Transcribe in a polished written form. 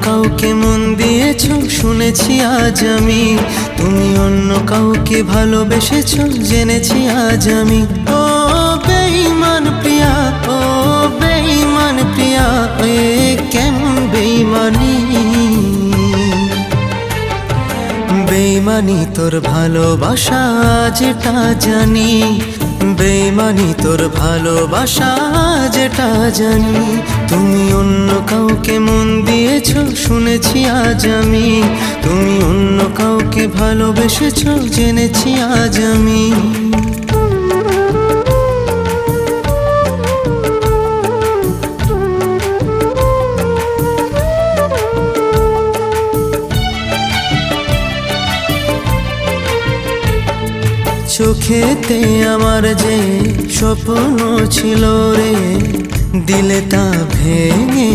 কাউকে মন দিয়েছো শুনেছি আজ আমি, তুমি অন্য কাউকে ভালোবেসেছো জেনেছি আজ আমি। ও বেঈমান প্রিয়া, ও বেঈমান প্রিয়া, এ কেমন বেঈমানি। বেঈমানি তোর ভালোবাসা যেটা জানি, বেঈমানি তোর ভালোবাসা যেটা জানি। তুমি অন্য কাউকে মন দিয়েছো শুনেছি আজ আমি, তুমি অন্য কাউকে ভালোবেসেছো জেনেছি আজ আমি। চোখেতে আমার যে স্বপ্ন ছিল রে, দিলে তা ভেঙে